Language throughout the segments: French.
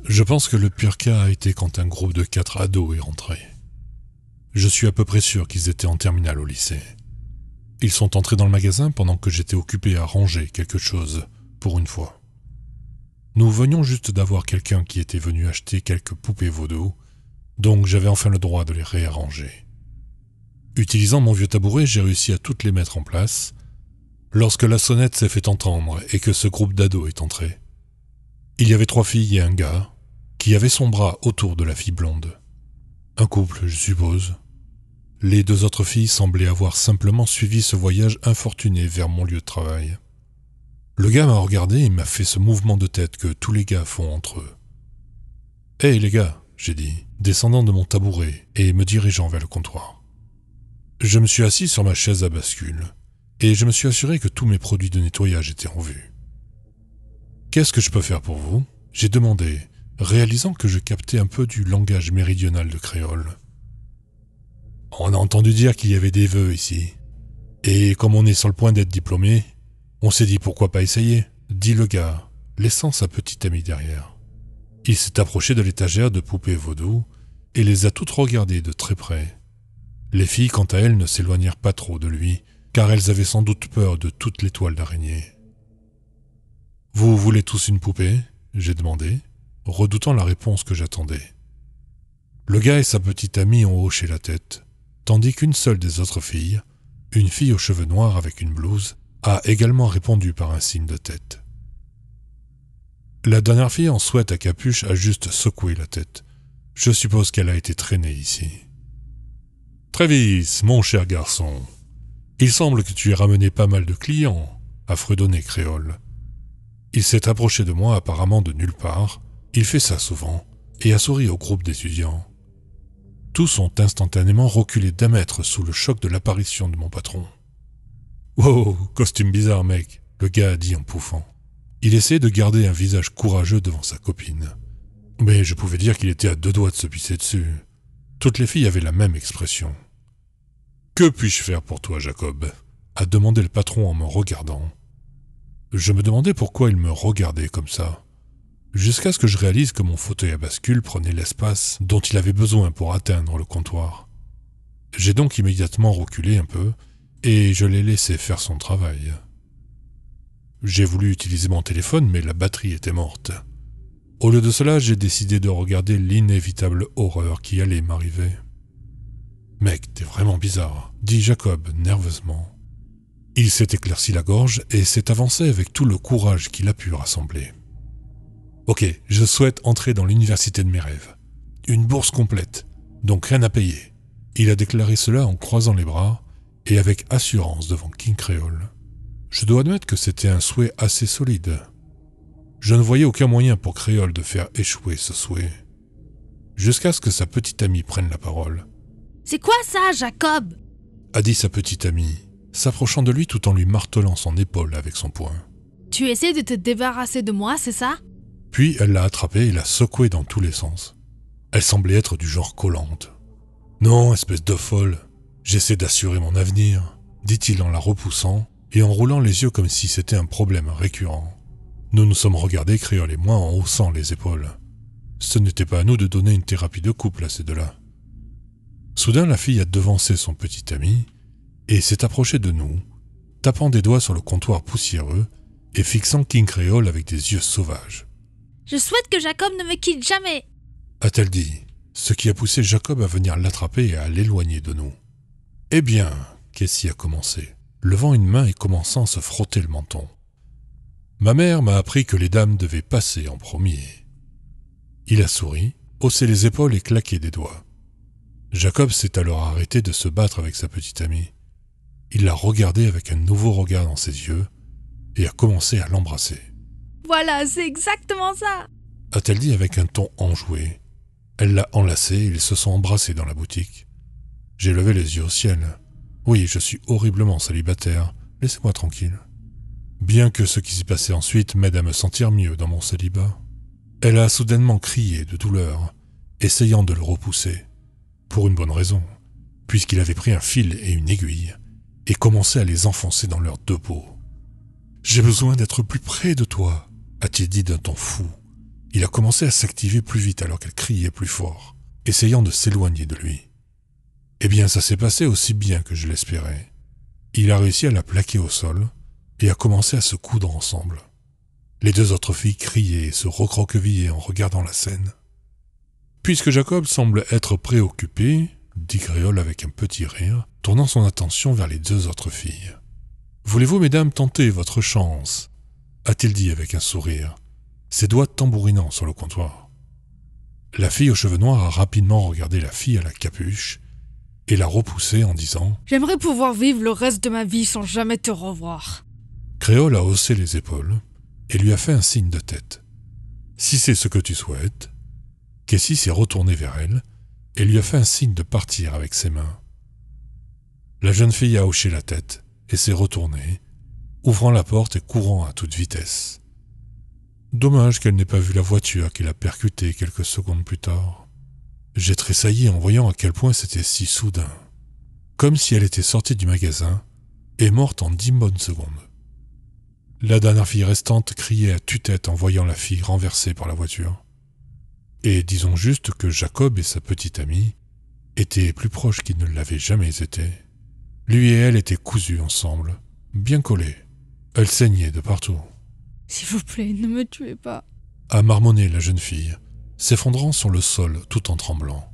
Je pense que le pire cas a été quand un groupe de 4 ados est rentré. Je suis à peu près sûr qu'ils étaient en terminale au lycée. Ils sont entrés dans le magasin pendant que j'étais occupé à ranger quelque chose, pour une fois. Nous venions juste d'avoir quelqu'un qui était venu acheter quelques poupées vaudou, donc j'avais enfin le droit de les réarranger. Utilisant mon vieux tabouret, j'ai réussi à toutes les mettre en place, lorsque la sonnette s'est fait entendre et que ce groupe d'ados est entré. Il y avait 3 filles et un gars, qui avait son bras autour de la fille blonde. Un couple, je suppose. Les 2 autres filles semblaient avoir simplement suivi ce voyage infortuné vers mon lieu de travail. Le gars m'a regardé et m'a fait ce mouvement de tête que tous les gars font entre eux. « Hey les gars !» j'ai dit, descendant de mon tabouret et me dirigeant vers le comptoir. Je me suis assis sur ma chaise à bascule et je me suis assuré que tous mes produits de nettoyage étaient en vue. « Qu'est-ce que je peux faire pour vous ?» j'ai demandé, réalisant que je captais un peu du langage méridional de créole. « On a entendu dire qu'il y avait des vœux ici. Et comme on est sur le point d'être diplômé, on s'est dit pourquoi pas essayer, dit le gars, laissant sa petite amie derrière. Il s'est approché de l'étagère de poupées vaudou et les a toutes regardées de très près. Les filles, quant à elles, ne s'éloignèrent pas trop de lui, car elles avaient sans doute peur de toutes les toiles d'araignée. « Vous voulez tous une poupée ?» j'ai demandé, redoutant la réponse que j'attendais. Le gars et sa petite amie ont hoché la tête, tandis qu'une seule des autres filles, une fille aux cheveux noirs avec une blouse, a également répondu par un signe de tête. La dernière fille en sweat à capuche a juste secoué la tête. Je suppose qu'elle a été traînée ici. « Travis, mon cher garçon, il semble que tu aies ramené pas mal de clients, » a fredonné Créole. Il s'est approché de moi apparemment de nulle part, il fait ça souvent, et a souri au groupe d'étudiants. Tous ont instantanément reculé d'1 mètre sous le choc de l'apparition de mon patron. « Wow, costume bizarre, mec !» le gars a dit en pouffant. Il essayait de garder un visage courageux devant sa copine. Mais je pouvais dire qu'il était à 2 doigts de se pisser dessus. Toutes les filles avaient la même expression. « Que puis-je faire pour toi, Jacob ?» a demandé le patron en me regardant. Je me demandais pourquoi il me regardait comme ça, jusqu'à ce que je réalise que mon fauteuil à bascule prenait l'espace dont il avait besoin pour atteindre le comptoir. J'ai donc immédiatement reculé un peu, et je l'ai laissé faire son travail. J'ai voulu utiliser mon téléphone, mais la batterie était morte. Au lieu de cela, j'ai décidé de regarder l'inévitable horreur qui allait m'arriver. « Mec, t'es vraiment bizarre, » dit Jacob nerveusement. Il s'est éclairci la gorge et s'est avancé avec tout le courage qu'il a pu rassembler. « Ok, je souhaite entrer dans l'université de mes rêves. Une bourse complète, donc rien à payer. » Il a déclaré cela en croisant les bras et avec assurance devant King Créole. Je dois admettre que c'était un souhait assez solide. Je ne voyais aucun moyen pour Créole de faire échouer ce souhait. Jusqu'à ce que sa petite amie prenne la parole. « C'est quoi ça, Jacob ?» a dit sa petite amie, s'approchant de lui tout en lui martelant son épaule avec son poing. « Tu essaies de te débarrasser de moi, c'est ça ?» Puis elle l'a attrapé et l'a secoué dans tous les sens. Elle semblait être du genre collante. « Non, espèce de folle, j'essaie d'assurer mon avenir, » dit-il en la repoussant et en roulant les yeux comme si c'était un problème récurrent. Nous nous sommes regardés, Créole et moi, en haussant les épaules. Ce n'était pas à nous de donner une thérapie de couple à ces deux-là. Soudain, la fille a devancé son petit ami et s'est approchée de nous, tapant des doigts sur le comptoir poussiéreux et fixant King Créole avec des yeux sauvages. « Je souhaite que Jacob ne me quitte jamais !» a-t-elle dit, ce qui a poussé Jacob à venir l'attraper et à l'éloigner de nous. « Eh bien, Cassie a commencé, levant une main et commençant à se frotter le menton. Ma mère m'a appris que les dames devaient passer en premier. » Il a souri, haussé les épaules et claqué des doigts. Jacob s'est alors arrêté de se battre avec sa petite amie. Il l'a regardée avec un nouveau regard dans ses yeux et a commencé à l'embrasser. « Voilà, c'est exactement ça !» a-t-elle dit avec un ton enjoué. Elle l'a enlacé et ils se sont embrassés dans la boutique. J'ai levé les yeux au ciel. Oui, je suis horriblement célibataire. Laissez-moi tranquille. Bien que ce qui s'y passait ensuite m'aide à me sentir mieux dans mon célibat. Elle a soudainement crié de douleur, essayant de le repousser. Pour une bonne raison, puisqu'il avait pris un fil et une aiguille et commençait à les enfoncer dans leurs 2 peaux. « J'ai besoin d'être plus près de toi », a-t-il dit d'un ton fou, Il a commencé à s'activer plus vite alors qu'elle criait plus fort, essayant de s'éloigner de lui. Eh bien, ça s'est passé aussi bien que je l'espérais. Il a réussi à la plaquer au sol et a commencé à se coudre ensemble. Les deux autres filles criaient et se recroquevillaient en regardant la scène. Puisque Jacob semble être préoccupé, dit Créole avec un petit rire, tournant son attention vers les deux autres filles. « Voulez-vous, mesdames, tenter votre chance ?» a-t-il dit avec un sourire, ses doigts tambourinant sur le comptoir. La fille aux cheveux noirs a rapidement regardé la fille à la capuche et l'a repoussée en disant « J'aimerais pouvoir vivre le reste de ma vie sans jamais te revoir. » Créole a haussé les épaules et lui a fait un signe de tête. « Si c'est ce que tu souhaites. » Cassie s'est retournée vers elle et lui a fait un signe de partir avec ses mains. La jeune fille a hoché la tête et s'est retournée, ouvrant la porte et courant à toute vitesse. Dommage qu'elle n'ait pas vu la voiture qui l'a percutée quelques secondes plus tard. J'ai tressailli en voyant à quel point c'était si soudain, comme si elle était sortie du magasin et morte en 10 bonnes secondes. La dernière fille restante criait à tue-tête en voyant la fille renversée par la voiture. Et disons juste que Jacob et sa petite amie étaient plus proches qu'ils ne l'avaient jamais été. Lui et elle étaient cousus ensemble, bien collés. Elle saignait de partout. « S'il vous plaît, ne me tuez pas. » a marmonné la jeune fille, s'effondrant sur le sol tout en tremblant.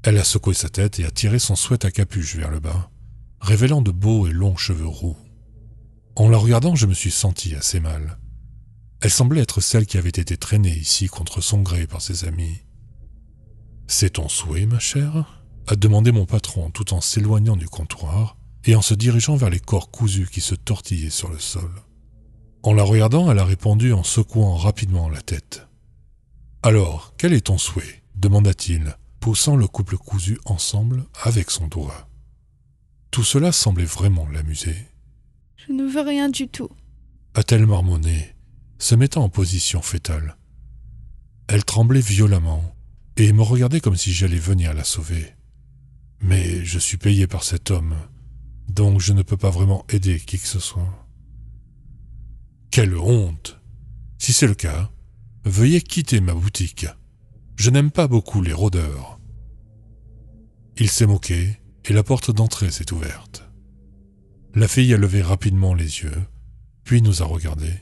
Elle a secoué sa tête et a tiré son sweat à capuche vers le bas, révélant de beaux et longs cheveux roux. En la regardant, je me suis senti assez mal. Elle semblait être celle qui avait été traînée ici contre son gré par ses amis. « C'est ton souhait, ma chère ?» a demandé mon patron tout en s'éloignant du comptoir et en se dirigeant vers les corps cousus qui se tortillaient sur le sol. En la regardant, elle a répondu en secouant rapidement la tête. « Alors, quel est ton souhait ?» demanda-t-il, poussant le couple cousu ensemble avec son doigt. Tout cela semblait vraiment l'amuser. « Je ne veux rien du tout. » a-t-elle marmonné, se mettant en position fétale. Elle tremblait violemment et me regardait comme si j'allais venir la sauver. Mais je suis payé par cet homme, donc je ne peux pas vraiment aider qui que ce soit. Quelle honte! Si c'est le cas, veuillez quitter ma boutique. Je n'aime pas beaucoup les rôdeurs. Il s'est moqué et la porte d'entrée s'est ouverte. La fille a levé rapidement les yeux, puis nous a regardés.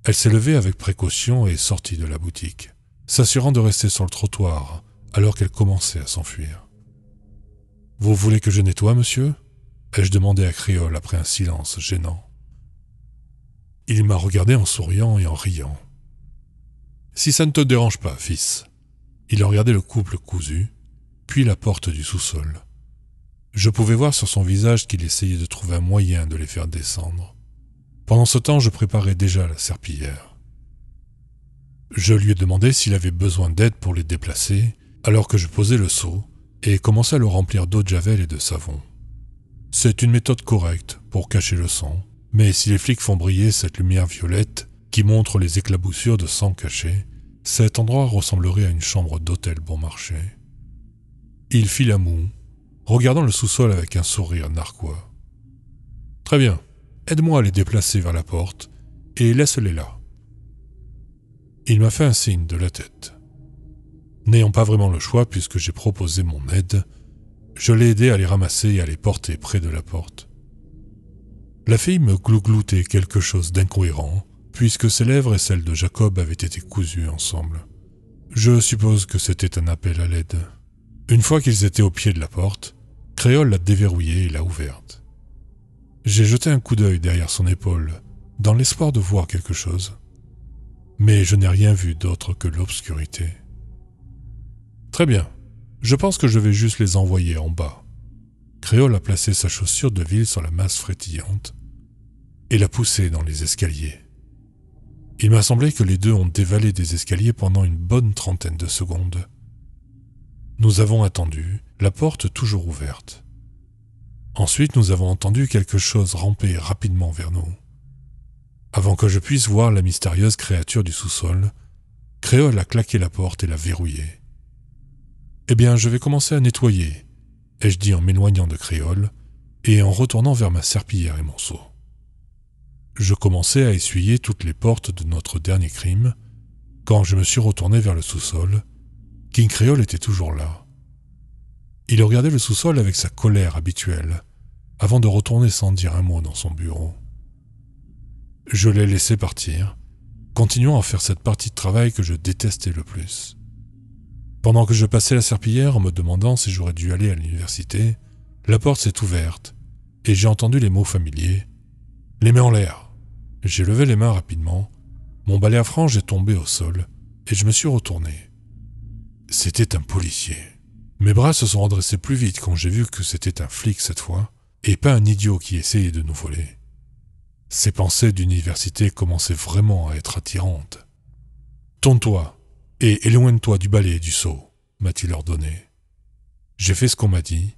Elle s'est levée avec précaution et est sortie de la boutique, s'assurant de rester sur le trottoir alors qu'elle commençait à s'enfuir. « Vous voulez que je nettoie, monsieur ?» ai-je demandé à Créole après un silence gênant. Il m'a regardé en souriant et en riant. « Si ça ne te dérange pas, fils. » Il a regardé le couple cousu, puis la porte du sous-sol. Je pouvais voir sur son visage qu'il essayait de trouver un moyen de les faire descendre. Pendant ce temps, je préparais déjà la serpillière. Je lui ai demandé s'il avait besoin d'aide pour les déplacer, alors que je posais le seau et commençais à le remplir d'eau de javel et de savon. C'est une méthode correcte pour cacher le sang, mais si les flics font briller cette lumière violette qui montre les éclaboussures de sang caché, cet endroit ressemblerait à une chambre d'hôtel bon marché. Il fit la moue, regardant le sous-sol avec un sourire narquois. « Très bien, aide-moi à les déplacer vers la porte et laisse-les là. » Il m'a fait un signe de la tête. N'ayant pas vraiment le choix puisque j'ai proposé mon aide, je l'ai aidé à les ramasser et à les porter près de la porte. La fille me glougloutait quelque chose d'incohérent, puisque ses lèvres et celles de Jacob avaient été cousues ensemble. Je suppose que c'était un appel à l'aide. Une fois qu'ils étaient au pied de la porte, Créole l'a déverrouillée et l'a ouverte. J'ai jeté un coup d'œil derrière son épaule, dans l'espoir de voir quelque chose. Mais je n'ai rien vu d'autre que l'obscurité. Très bien, je pense que je vais juste les envoyer en bas. Créole a placé sa chaussure de ville sur la masse frétillante et l'a poussée dans les escaliers. Il m'a semblé que les deux ont dévalé des escaliers pendant une bonne trentaine de secondes. Nous avons attendu, la porte toujours ouverte. Ensuite, nous avons entendu quelque chose ramper rapidement vers nous. Avant que je puisse voir la mystérieuse créature du sous-sol, Créole a claqué la porte et l'a verrouillée. « Eh bien, je vais commencer à nettoyer », ai-je dit en m'éloignant de Créole et en retournant vers ma serpillière et mon seau. Je commençais à essuyer toutes les portes de notre dernier crime Quand je me suis retourné vers le sous-sol, King Creole était toujours là. Il regardait le sous-sol avec sa colère habituelle, avant de retourner sans dire un mot dans son bureau. Je l'ai laissé partir, continuant à faire cette partie de travail que je détestais le plus. Pendant que je passais la serpillière en me demandant si j'aurais dû aller à l'université, la porte s'est ouverte et j'ai entendu les mots familiers. « Les mains en l'air !» J'ai levé les mains rapidement, mon balai à franges est tombé au sol et je me suis retourné. C'était un policier. Mes bras se sont redressés plus vite quand j'ai vu que c'était un flic cette fois et pas un idiot qui essayait de nous voler. Ces pensées d'université commençaient vraiment à être attirantes. « Tourne-toi et éloigne-toi du balai et du seau », m'a-t-il ordonné. J'ai fait ce qu'on m'a dit,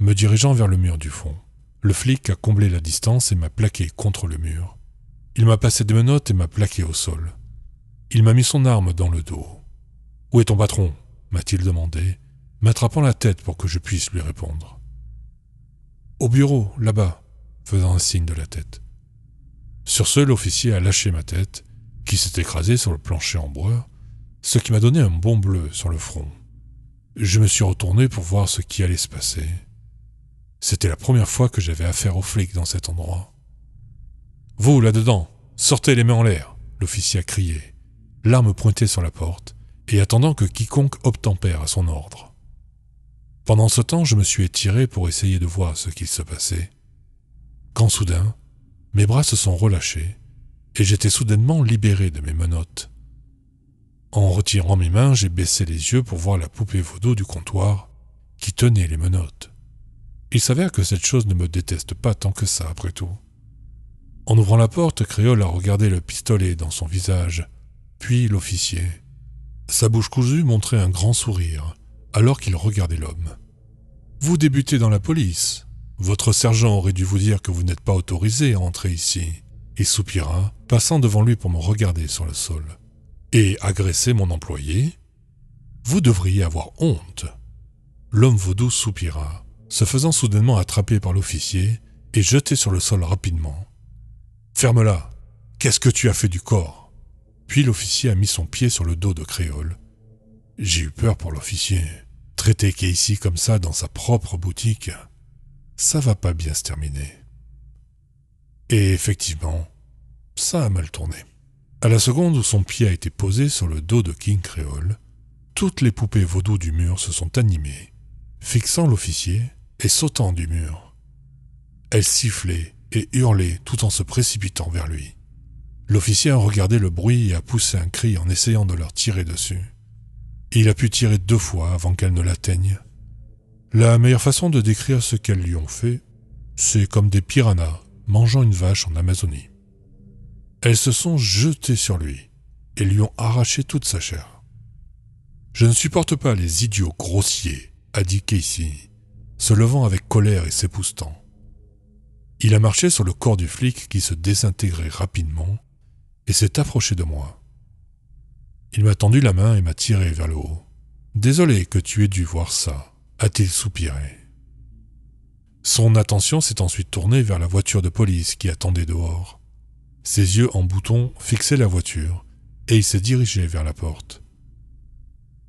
me dirigeant vers le mur du fond. Le flic a comblé la distance et m'a plaqué contre le mur. Il m'a passé des menottes et m'a plaqué au sol. Il m'a mis son arme dans le dos. « Où est ton patron ?» m'a-t-il demandé, m'attrapant la tête pour que je puisse lui répondre. « Au bureau, là-bas », faisant un signe de la tête. Sur ce, l'officier a lâché ma tête, qui s'est écrasée sur le plancher en bois, ce qui m'a donné un bon bleu sur le front. Je me suis retourné pour voir ce qui allait se passer. C'était la première fois que j'avais affaire aux flics dans cet endroit. « Vous, là-dedans, sortez les mains en l'air !» l'officier a crié, l'arme pointée sur la porte, et attendant que quiconque obtempère à son ordre. Pendant ce temps, je me suis étiré pour essayer de voir ce qu'il se passait. Quand soudain, mes bras se sont relâchés, et j'étais soudainement libéré de mes menottes. En retirant mes mains, j'ai baissé les yeux pour voir la poupée vaudou du comptoir qui tenait les menottes. Il s'avère que cette chose ne me déteste pas tant que ça, après tout. En ouvrant la porte, Créole a regardé le pistolet dans son visage, puis l'officier. Sa bouche cousue montrait un grand sourire, alors qu'il regardait l'homme. « Vous débutez dans la police. Votre sergent aurait dû vous dire que vous n'êtes pas autorisé à entrer ici. » Il soupira, passant devant lui pour me regarder sur le sol. « Et agresser mon employé ? Vous devriez avoir honte. » L'homme vaudou soupira, se faisant soudainement attraper par l'officier et jeté sur le sol rapidement. « Ferme-la. Qu'est-ce que tu as fait du corps ?» Puis l'officier a mis son pied sur le dos de Créole. J'ai eu peur pour l'officier. Traiter Casey comme ça dans sa propre boutique, ça va pas bien se terminer. Et effectivement, ça a mal tourné. À la seconde où son pied a été posé sur le dos de King Creole, toutes les poupées vaudou du mur se sont animées, fixant l'officier et sautant du mur. Elles sifflaient et hurlaient tout en se précipitant vers lui. L'officier a regardé le bruit et a poussé un cri en essayant de leur tirer dessus. Il a pu tirer 2 fois avant qu'elles ne l'atteignent. La meilleure façon de décrire ce qu'elles lui ont fait, c'est comme des piranhas mangeant une vache en Amazonie. Elles se sont jetées sur lui et lui ont arraché toute sa chair. « Je ne supporte pas les idiots grossiers », a dit Casey, se levant avec colère et s'époussetant. Il a marché sur le corps du flic qui se désintégrait rapidement et s'est approché de moi. Il m'a tendu la main et m'a tiré vers le haut. « Désolé que tu aies dû voir ça », a-t-il soupiré. Son attention s'est ensuite tournée vers la voiture de police qui attendait dehors. Ses yeux en bouton fixaient la voiture et il s'est dirigé vers la porte.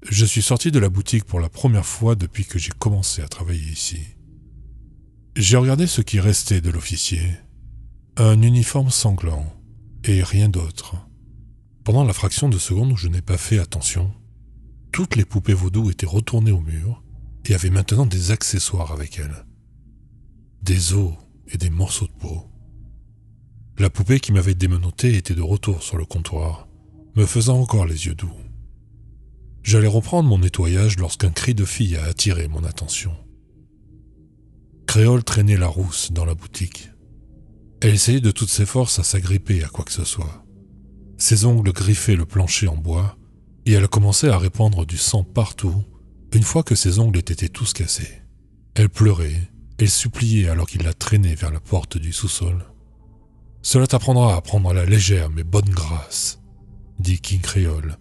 Je suis sorti de la boutique pour la première fois depuis que j'ai commencé à travailler ici. J'ai regardé ce qui restait de l'officier. Un uniforme sanglant et rien d'autre. Pendant la fraction de seconde où je n'ai pas fait attention, toutes les poupées vaudou étaient retournées au mur et avaient maintenant des accessoires avec elles. Des os et des morceaux de peau. La poupée qui m'avait démenotté était de retour sur le comptoir, me faisant encore les yeux doux. J'allais reprendre mon nettoyage lorsqu'un cri de fille a attiré mon attention. Créole traînait la rousse dans la boutique. Elle essayait de toutes ses forces à s'agripper à quoi que ce soit. Ses ongles griffaient le plancher en bois et elle commençait à répandre du sang partout une fois que ses ongles étaient tous cassés. Elle pleurait, elle suppliait alors qu'il la traînait vers la porte du sous-sol. « Cela t'apprendra à prendre à la légère mes bonnes grâces », dit King Creole,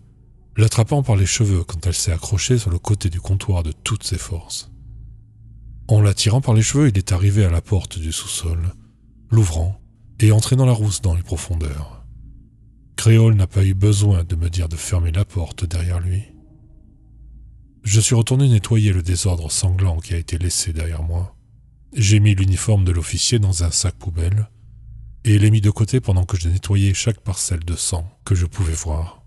l'attrapant par les cheveux quand elle s'est accrochée sur le côté du comptoir de toutes ses forces. En la tirant par les cheveux, il est arrivé à la porte du sous-sol, l'ouvrant et entraînant la rousse dans les profondeurs. Créole n'a pas eu besoin de me dire de fermer la porte derrière lui. Je suis retourné nettoyer le désordre sanglant qui a été laissé derrière moi. J'ai mis l'uniforme de l'officier dans un sac poubelle et l'ai mis de côté pendant que je nettoyais chaque parcelle de sang que je pouvais voir.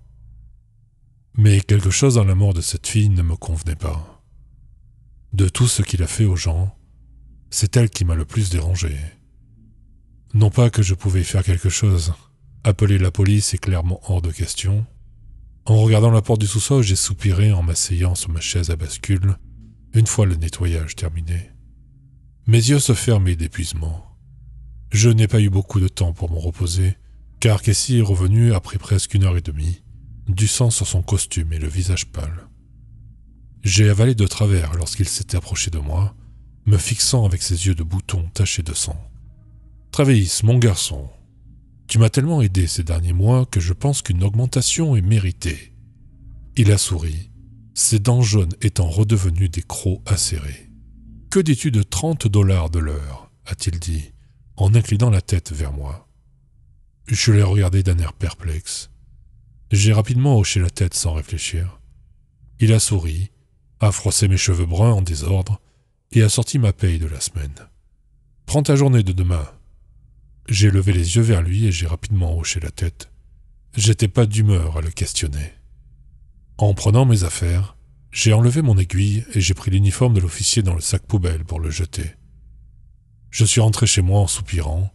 Mais quelque chose dans la mort de cette fille ne me convenait pas. De tout ce qu'il a fait aux gens, c'est elle qui m'a le plus dérangé. Non pas que je pouvais y faire quelque chose, appeler la police est clairement hors de question. En regardant la porte du sous-sol, j'ai soupiré en m'asseyant sur ma chaise à bascule, une fois le nettoyage terminé. Mes yeux se fermaient d'épuisement. Je n'ai pas eu beaucoup de temps pour me reposer, car Cassie est revenue après presque 1h30, du sang sur son costume et le visage pâle. J'ai avalé de travers lorsqu'il s'était approché de moi, me fixant avec ses yeux de bouton tachés de sang. « Travis, mon garçon, tu m'as tellement aidé ces derniers mois que je pense qu'une augmentation est méritée. » Il a souri, ses dents jaunes étant redevenues des crocs acérés. « Que dis-tu de $30 de l'heure » a-t-il dit, en inclinant la tête vers moi. Je l'ai regardé d'un air perplexe. J'ai rapidement hoché la tête sans réfléchir. Il a souri, a froissé mes cheveux bruns en désordre et a sorti ma paye de la semaine. « Prends ta journée de demain. » J'ai levé les yeux vers lui et j'ai rapidement hoché la tête. J'étais pas d'humeur à le questionner. En prenant mes affaires, j'ai enlevé mon aiguille et j'ai pris l'uniforme de l'officier dans le sac poubelle pour le jeter. Je suis rentré chez moi en soupirant,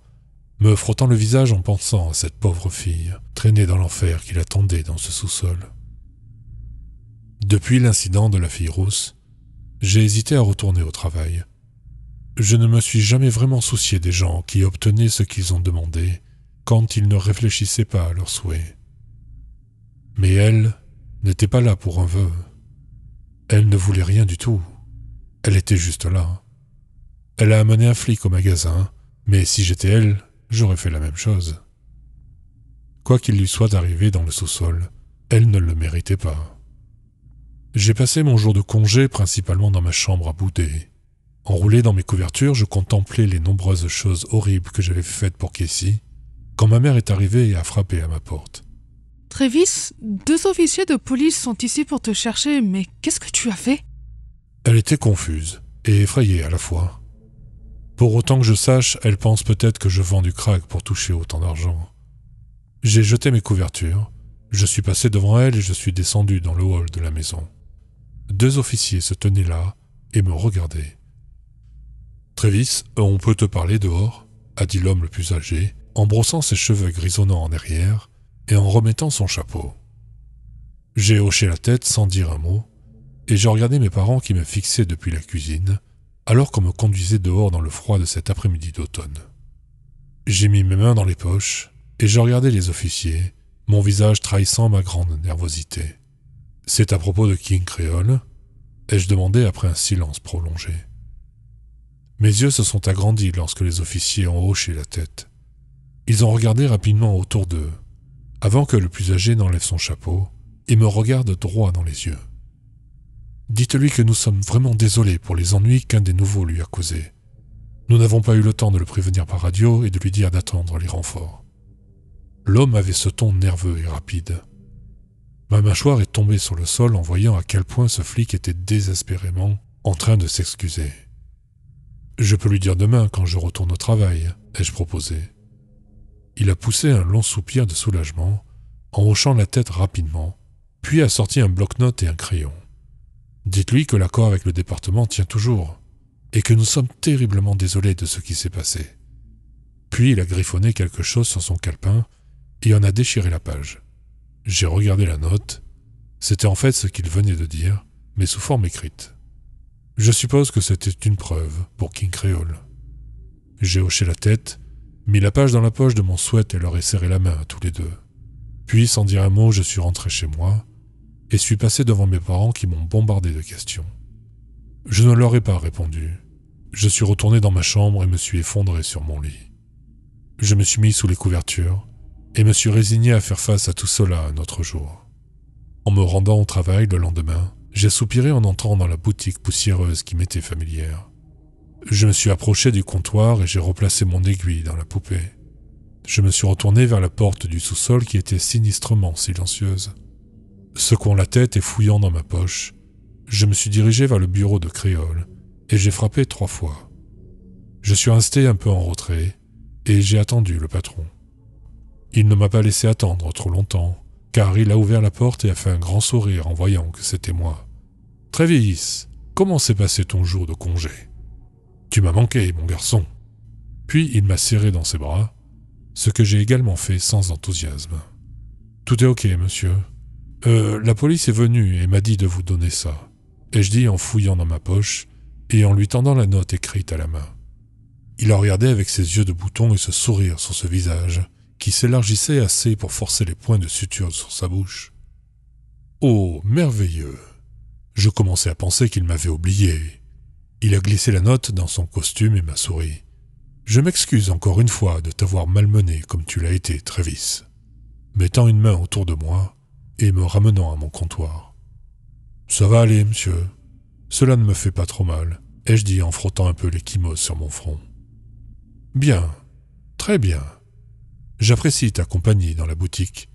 me frottant le visage en pensant à cette pauvre fille, traînée dans l'enfer qui l'attendait dans ce sous-sol. Depuis l'incident de la fille rousse, j'ai hésité à retourner au travail. Je ne me suis jamais vraiment soucié des gens qui obtenaient ce qu'ils ont demandé quand ils ne réfléchissaient pas à leurs souhaits. Mais elle n'était pas là pour un vœu. Elle ne voulait rien du tout. Elle était juste là. Elle a amené un flic au magasin, mais si j'étais elle, j'aurais fait la même chose. Quoi qu'il lui soit arrivé dans le sous-sol, elle ne le méritait pas. J'ai passé mon jour de congé principalement dans ma chambre à bouder. Enroulé dans mes couvertures, je contemplais les nombreuses choses horribles que j'avais faites pour Cassie, quand ma mère est arrivée et a frappé à ma porte. « Travis, 2 officiers de police sont ici pour te chercher, mais qu'est-ce que tu as fait ?» Elle était confuse et effrayée à la fois. Pour autant que je sache, elle pense peut-être que je vends du crack pour toucher autant d'argent. J'ai jeté mes couvertures, je suis passé devant elle et je suis descendu dans le hall de la maison. 2 officiers se tenaient là et me regardaient. « Travis, on peut te parler dehors ?» a dit l'homme le plus âgé, en brossant ses cheveux grisonnants en arrière et en remettant son chapeau. J'ai hoché la tête sans dire un mot, et j'ai regardé mes parents qui me fixaient depuis la cuisine, alors qu'on me conduisait dehors dans le froid de cet après-midi d'automne. J'ai mis mes mains dans les poches, et j'ai regardé les officiers, mon visage trahissant ma grande nervosité. « C'est à propos de King Créole ?» ai-je demandé après un silence prolongé. Mes yeux se sont agrandis lorsque les officiers ont hoché la tête. Ils ont regardé rapidement autour d'eux, avant que le plus âgé n'enlève son chapeau et me regarde droit dans les yeux. « Dites-lui que nous sommes vraiment désolés pour les ennuis qu'un des nouveaux lui a causés. Nous n'avons pas eu le temps de le prévenir par radio et de lui dire d'attendre les renforts. » L'homme avait ce ton nerveux et rapide. Ma mâchoire est tombée sur le sol en voyant à quel point ce flic était désespérément en train de s'excuser. « Je peux lui dire demain quand je retourne au travail, » ai-je proposé. Il a poussé un long soupir de soulagement en hochant la tête rapidement, puis a sorti un bloc-notes et un crayon. « Dites-lui que l'accord avec le département tient toujours et que nous sommes terriblement désolés de ce qui s'est passé. » Puis il a griffonné quelque chose sur son calepin et en a déchiré la page. J'ai regardé la note. C'était en fait ce qu'il venait de dire, mais sous forme écrite. Je suppose que c'était une preuve pour King Créole. J'ai hoché la tête, mis la page dans la poche de mon sweat et leur ai serré la main à tous les 2. Puis, sans dire un mot, je suis rentré chez moi et suis passé devant mes parents qui m'ont bombardé de questions. Je ne leur ai pas répondu. Je suis retourné dans ma chambre et me suis effondré sur mon lit. Je me suis mis sous les couvertures et me suis résigné à faire face à tout cela un autre jour. En me rendant au travail le lendemain, j'ai soupiré en entrant dans la boutique poussiéreuse qui m'était familière. Je me suis approché du comptoir et j'ai replacé mon aiguille dans la poupée. Je me suis retourné vers la porte du sous-sol qui était sinistrement silencieuse. Secouant la tête et fouillant dans ma poche, je me suis dirigé vers le bureau de Créole et j'ai frappé 3 fois. Je suis resté un peu en retrait et j'ai attendu le patron. Il ne m'a pas laissé attendre trop longtemps, car il a ouvert la porte et a fait un grand sourire en voyant que c'était moi. « Travis, comment s'est passé ton jour de congé ? Tu m'as manqué, mon garçon. » Puis il m'a serré dans ses bras, ce que j'ai également fait sans enthousiasme. « Tout est ok, monsieur. La police est venue et m'a dit de vous donner ça. » ai-je dit en fouillant dans ma poche et en lui tendant la note écrite à la main. Il a regardé avec ses yeux de bouton et ce sourire sur ce visage, qui s'élargissait assez pour forcer les points de suture sur sa bouche. Oh, merveilleux! Je commençais à penser qu'il m'avait oublié. Il a glissé la note dans son costume et m'a souri. « Je m'excuse encore une fois de t'avoir malmené comme tu l'as été, Travis. » Mettant une main autour de moi et me ramenant à mon comptoir. « Ça va aller, monsieur. Cela ne me fait pas trop mal, » ai-je dit en frottant un peu l'échymose sur mon front. « Bien, très bien. J'apprécie ta compagnie dans la boutique.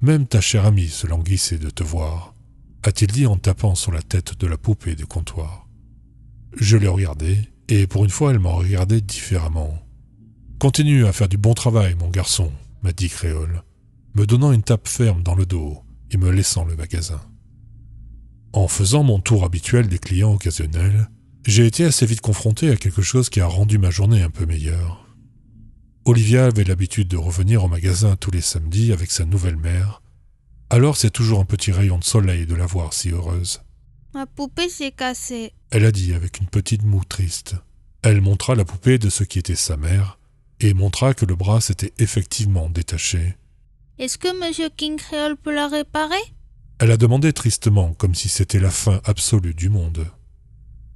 Même ta chère amie se languissait de te voir, » a-t-il dit en tapant sur la tête de la poupée du comptoir. Je l'ai regardée, et pour une fois elle m'a regardé différemment. « Continue à faire du bon travail, mon garçon, » m'a dit Créole, me donnant une tape ferme dans le dos et me laissant le magasin. En faisant mon tour habituel des clients occasionnels, j'ai été assez vite confronté à quelque chose qui a rendu ma journée un peu meilleure. Olivia avait l'habitude de revenir au magasin tous les samedis avec sa nouvelle mère, alors c'est toujours un petit rayon de soleil de la voir si heureuse. « Ma poupée s'est cassée. » Elle a dit avec une petite moue triste. Elle montra la poupée de ce qui était sa mère et montra que le bras s'était effectivement détaché. « Est-ce que M. King Creole peut la réparer ?» Elle a demandé tristement, comme si c'était la fin absolue du monde.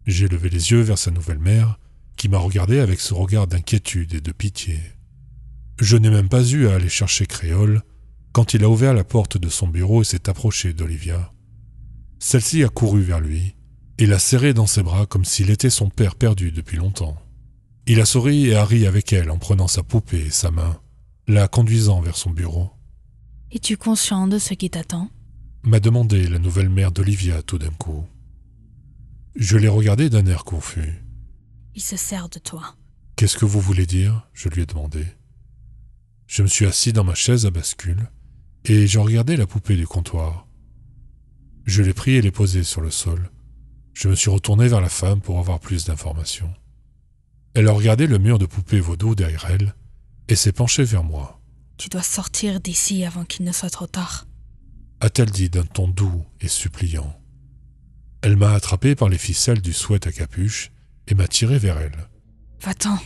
J'ai levé les yeux vers sa nouvelle mère, qui m'a regardé avec ce regard d'inquiétude et de pitié. Je n'ai même pas eu à aller chercher Créole quand il a ouvert la porte de son bureau et s'est approché d'Olivia. Celle-ci a couru vers lui et l'a serré dans ses bras comme s'il était son père perdu depuis longtemps. Il a souri et a ri avec elle en prenant sa poupée et sa main, la conduisant vers son bureau. « Es-tu conscient de ce qui t'attend ?» m'a demandé la nouvelle mère d'Olivia tout d'un coup. Je l'ai regardé d'un air confus. Il se sert de toi. « Qu'est-ce que vous voulez dire ?» je lui ai demandé. Je me suis assis dans ma chaise à bascule et j'ai regardé la poupée du comptoir. Je l'ai pris et l'ai posée sur le sol. Je me suis retourné vers la femme pour avoir plus d'informations. Elle a regardé le mur de poupée vaudou derrière elle et s'est penchée vers moi. « Tu dois sortir d'ici avant qu'il ne soit trop tard. » a-t-elle dit d'un ton doux et suppliant. Elle m'a attrapé par les ficelles du sweat à capuche et m'a tiré vers elle. « Va-t'en !»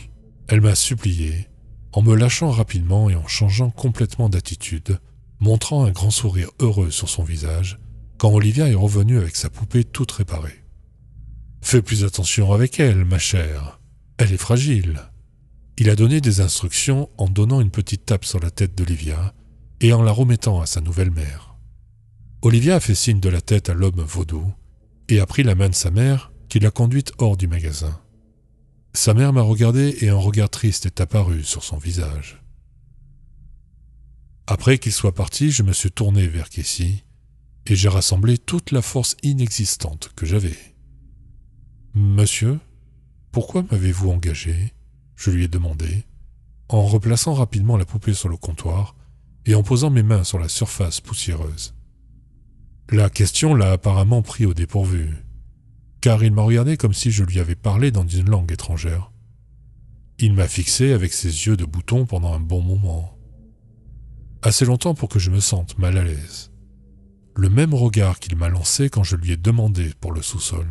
Elle m'a supplié, en me lâchant rapidement et en changeant complètement d'attitude, montrant un grand sourire heureux sur son visage, quand Olivia est revenue avec sa poupée toute réparée. « Fais plus attention avec elle, ma chère. Elle est fragile. » Il a donné des instructions en donnant une petite tape sur la tête d'Olivia et en la remettant à sa nouvelle mère. Olivia a fait signe de la tête à l'homme vaudou et a pris la main de sa mère qui l'a conduite hors du magasin. Sa mère m'a regardé et un regard triste est apparu sur son visage. Après qu'il soit parti, je me suis tourné vers Casey et j'ai rassemblé toute la force inexistante que j'avais. « Monsieur, pourquoi m'avez-vous engagé ?» je lui ai demandé, en replaçant rapidement la poupée sur le comptoir et en posant mes mains sur la surface poussiéreuse. La question l'a apparemment pris au dépourvu, car il m'a regardé comme si je lui avais parlé dans une langue étrangère. Il m'a fixé avec ses yeux de bouton pendant un bon moment. Assez longtemps pour que je me sente mal à l'aise. Le même regard qu'il m'a lancé quand je lui ai demandé pour le sous-sol.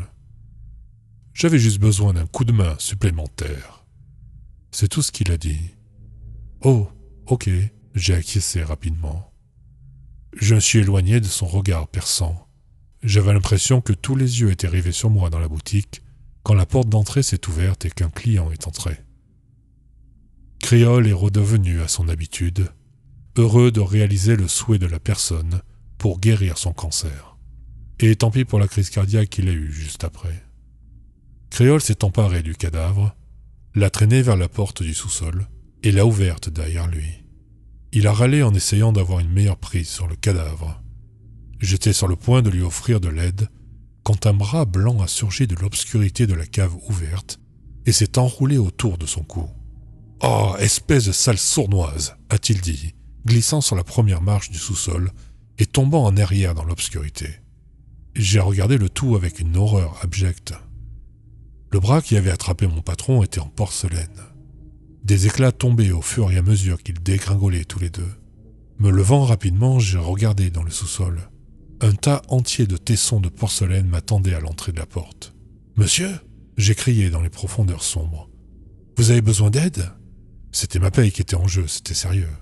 J'avais juste besoin d'un coup de main supplémentaire. C'est tout ce qu'il a dit. Oh, ok, j'ai acquiescé rapidement. Je me suis éloigné de son regard perçant. J'avais l'impression que tous les yeux étaient rivés sur moi dans la boutique quand la porte d'entrée s'est ouverte et qu'un client est entré. Créole est redevenu à son habitude, heureux de réaliser le souhait de la personne pour guérir son cancer. Et tant pis pour la crise cardiaque qu'il a eue juste après. Créole s'est emparé du cadavre, l'a traîné vers la porte du sous-sol et l'a ouverte derrière lui. Il a râlé en essayant d'avoir une meilleure prise sur le cadavre. J'étais sur le point de lui offrir de l'aide quand un bras blanc a surgi de l'obscurité de la cave ouverte et s'est enroulé autour de son cou. « Oh, espèce de sale sournoise !» a-t-il dit, glissant sur la première marche du sous-sol et tombant en arrière dans l'obscurité. J'ai regardé le tout avec une horreur abjecte. Le bras qui avait attrapé mon patron était en porcelaine. Des éclats tombaient au fur et à mesure qu'ils dégringolaient tous les deux. Me levant rapidement, j'ai regardé dans le sous-sol. Un tas entier de tessons de porcelaine m'attendait à l'entrée de la porte. « Monsieur !» j'ai crié dans les profondeurs sombres. « Vous avez besoin d'aide ?» C'était ma paye qui était en jeu, c'était sérieux.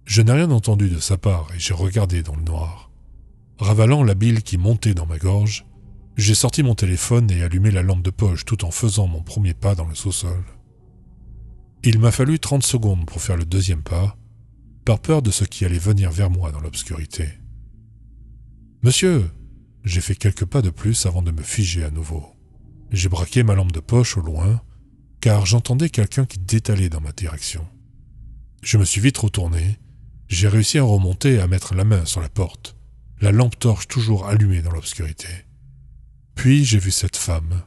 Je n'ai rien entendu de sa part et j'ai regardé dans le noir. Ravalant la bile qui montait dans ma gorge, j'ai sorti mon téléphone et allumé la lampe de poche tout en faisant mon premier pas dans le sous-sol. Il m'a fallu 30 secondes pour faire le deuxième pas, par peur de ce qui allait venir vers moi dans l'obscurité. « Monsieur !» J'ai fait quelques pas de plus avant de me figer à nouveau. J'ai braqué ma lampe de poche au loin, car j'entendais quelqu'un qui détalait dans ma direction. Je me suis vite retourné, j'ai réussi à remonter et à mettre la main sur la porte, la lampe torche toujours allumée dans l'obscurité. Puis j'ai vu cette femme,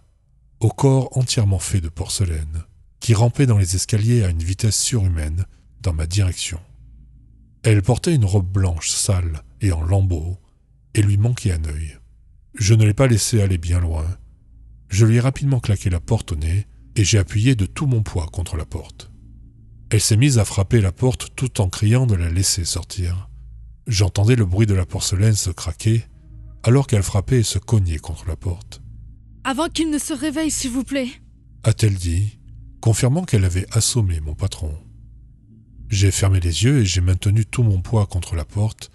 au corps entièrement fait de porcelaine, qui rampait dans les escaliers à une vitesse surhumaine dans ma direction. Elle portait une robe blanche sale et en lambeaux, et lui manquait un œil. Je ne l'ai pas laissée aller bien loin. Je lui ai rapidement claqué la porte au nez, et j'ai appuyé de tout mon poids contre la porte. Elle s'est mise à frapper la porte tout en criant de la laisser sortir. J'entendais le bruit de la porcelaine se craquer, alors qu'elle frappait et se cognait contre la porte. « Avant qu'il ne se réveille, s'il vous plaît !» a-t-elle dit, confirmant qu'elle avait assommé mon patron. J'ai fermé les yeux et j'ai maintenu tout mon poids contre la porte,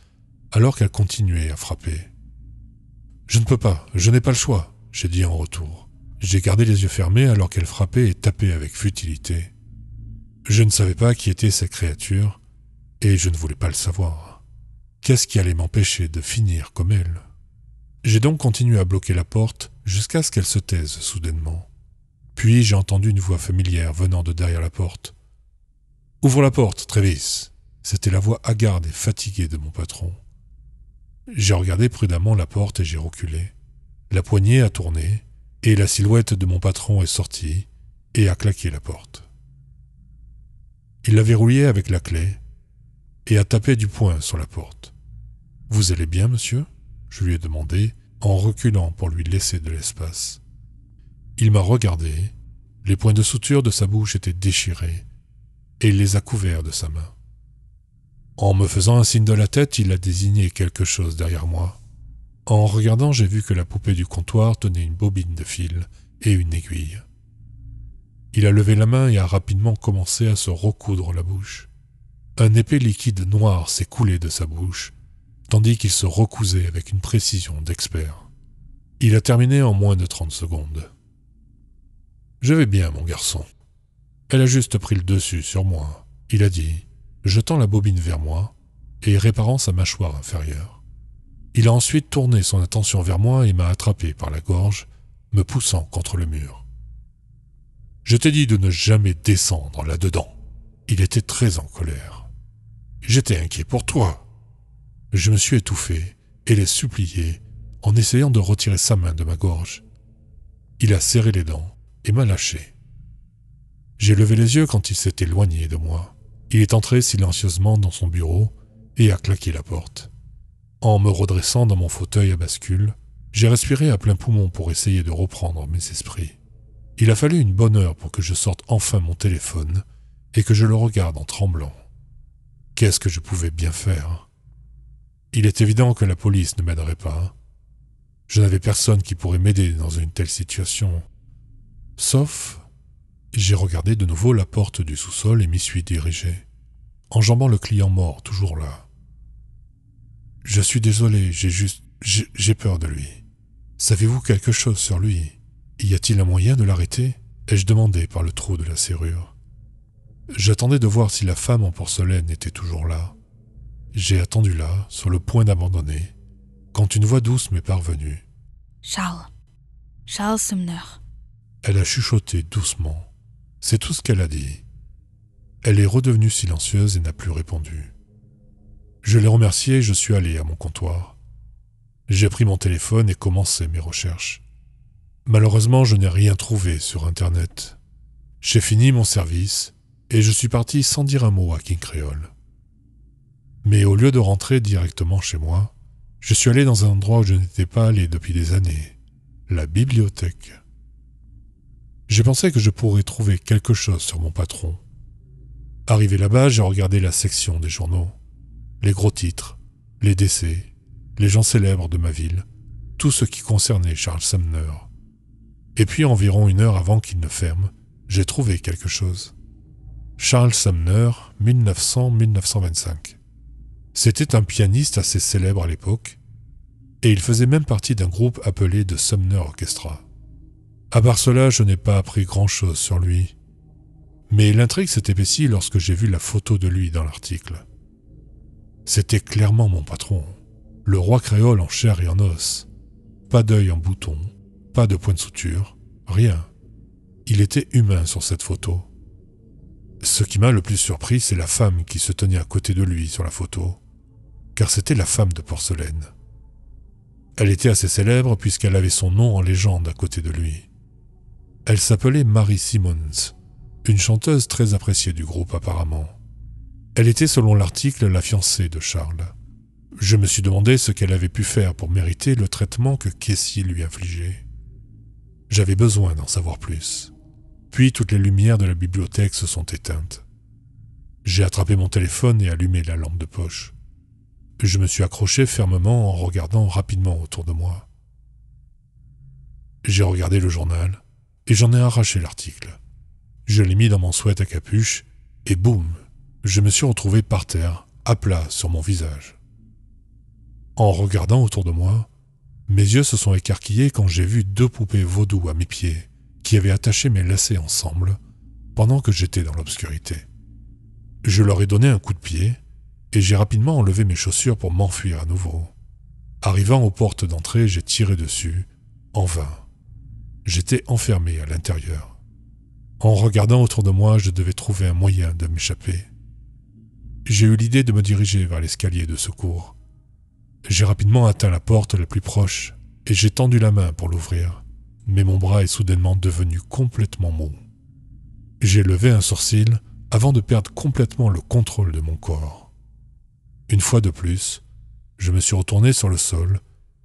alors qu'elle continuait à frapper. « Je ne peux pas, je n'ai pas le choix !» j'ai dit en retour. J'ai gardé les yeux fermés alors qu'elle frappait et tapait avec futilité. Je ne savais pas qui étaient ces créatures, et je ne voulais pas le savoir. Qu'est-ce qui allait m'empêcher de finir comme elle? J'ai donc continué à bloquer la porte jusqu'à ce qu'elle se taise soudainement. Puis j'ai entendu une voix familière venant de derrière la porte. « Ouvre la porte, Travis !» C'était la voix hagarde et fatiguée de mon patron. J'ai regardé prudemment la porte et j'ai reculé. La poignée a tourné, et la silhouette de mon patron est sortie et a claqué la porte. Il l'a verrouillée avec la clé et a tapé du poing sur la porte. « Vous allez bien, monsieur ?» je lui ai demandé, en reculant pour lui laisser de l'espace. Il m'a regardé, les points de suture de sa bouche étaient déchirés, et il les a couverts de sa main. En me faisant un signe de la tête, il a désigné quelque chose derrière moi. En regardant, j'ai vu que la poupée du comptoir tenait une bobine de fil et une aiguille. Il a levé la main et a rapidement commencé à se recoudre la bouche. Un épais liquide noir s'est coulé de sa bouche, tandis qu'il se recousait avec une précision d'expert. Il a terminé en moins de 30 secondes. « Je vais bien, mon garçon. » Elle a juste pris le dessus sur moi, il a dit, jetant la bobine vers moi et réparant sa mâchoire inférieure. Il a ensuite tourné son attention vers moi et m'a attrapé par la gorge, me poussant contre le mur. « Je t'ai dit de ne jamais descendre là-dedans. » Il était très en colère. « J'étais inquiet pour toi. » Je me suis étouffé et l'ai supplié en essayant de retirer sa main de ma gorge. Il a serré les dents et m'a lâché. J'ai levé les yeux quand il s'est éloigné de moi. Il est entré silencieusement dans son bureau et a claqué la porte. En me redressant dans mon fauteuil à bascule, j'ai respiré à plein poumon pour essayer de reprendre mes esprits. Il a fallu une bonne heure pour que je sorte enfin mon téléphone et que je le regarde en tremblant. Qu'est-ce que je pouvais bien faire? Il est évident que la police ne m'aiderait pas. Je n'avais personne qui pourrait m'aider dans une telle situation. Sauf, j'ai regardé de nouveau la porte du sous-sol et m'y suis dirigé, enjambant le client mort toujours là. Je suis désolé, j'ai peur de lui. Savez-vous quelque chose sur lui? Y a-t-il un moyen de l'arrêter? Ai-je demandé par le trou de la serrure. J'attendais de voir si la femme en porcelaine était toujours là. J'ai attendu là, sur le point d'abandonner, quand une voix douce m'est parvenue. « Charles. Charles Sumner. » Elle a chuchoté doucement. C'est tout ce qu'elle a dit. Elle est redevenue silencieuse et n'a plus répondu. Je l'ai remercié et je suis allé à mon comptoir. J'ai pris mon téléphone et commencé mes recherches. Malheureusement, je n'ai rien trouvé sur Internet. J'ai fini mon service et je suis parti sans dire un mot à King Creole. Mais au lieu de rentrer directement chez moi, je suis allé dans un endroit où je n'étais pas allé depuis des années, la bibliothèque. J'ai pensé que je pourrais trouver quelque chose sur mon patron. Arrivé là-bas, j'ai regardé la section des journaux, les gros titres, les décès, les gens célèbres de ma ville, tout ce qui concernait Charles Sumner. Et puis, environ 1 heure avant qu'il ne ferme, j'ai trouvé quelque chose. Charles Sumner, 1900-1925. C'était un pianiste assez célèbre à l'époque, et il faisait même partie d'un groupe appelé The Sumner Orchestra. À part cela, je n'ai pas appris grand-chose sur lui, mais l'intrigue s'est épaissie lorsque j'ai vu la photo de lui dans l'article. C'était clairement mon patron, le roi créole en chair et en os. Pas d'œil en bouton, pas de point de suture, rien. Il était humain sur cette photo. Ce qui m'a le plus surpris, c'est la femme qui se tenait à côté de lui sur la photo, car c'était la femme de porcelaine. Elle était assez célèbre puisqu'elle avait son nom en légende à côté de lui. Elle s'appelait Mary Simmons, une chanteuse très appréciée du groupe apparemment. Elle était selon l'article la fiancée de Charles. Je me suis demandé ce qu'elle avait pu faire pour mériter le traitement que Casey lui infligeait. J'avais besoin d'en savoir plus. Puis toutes les lumières de la bibliothèque se sont éteintes. J'ai attrapé mon téléphone et allumé la lampe de poche. Je me suis accroché fermement en regardant rapidement autour de moi. J'ai regardé le journal et j'en ai arraché l'article. Je l'ai mis dans mon sweat à capuche et boum, je me suis retrouvé par terre, à plat sur mon visage. En regardant autour de moi, mes yeux se sont écarquillés quand j'ai vu 2 poupées vaudou à mes pieds qui avaient attaché mes lacets ensemble pendant que j'étais dans l'obscurité. Je leur ai donné un coup de pied et j'ai rapidement enlevé mes chaussures pour m'enfuir à nouveau. Arrivant aux portes d'entrée, j'ai tiré dessus, en vain. J'étais enfermé à l'intérieur. En regardant autour de moi, je devais trouver un moyen de m'échapper. J'ai eu l'idée de me diriger vers l'escalier de secours. J'ai rapidement atteint la porte la plus proche et j'ai tendu la main pour l'ouvrir, mais mon bras est soudainement devenu complètement mou. J'ai levé un sourcil avant de perdre complètement le contrôle de mon corps. Une fois de plus, je me suis retourné sur le sol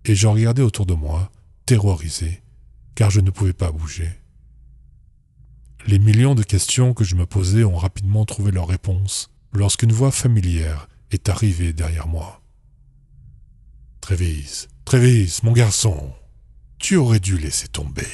et j'ai regardé autour de moi, terrorisé, car je ne pouvais pas bouger. Les millions de questions que je me posais ont rapidement trouvé leur réponse lorsqu'une voix familière est arrivée derrière moi. « Travis, Travis, mon garçon, tu aurais dû laisser tomber. »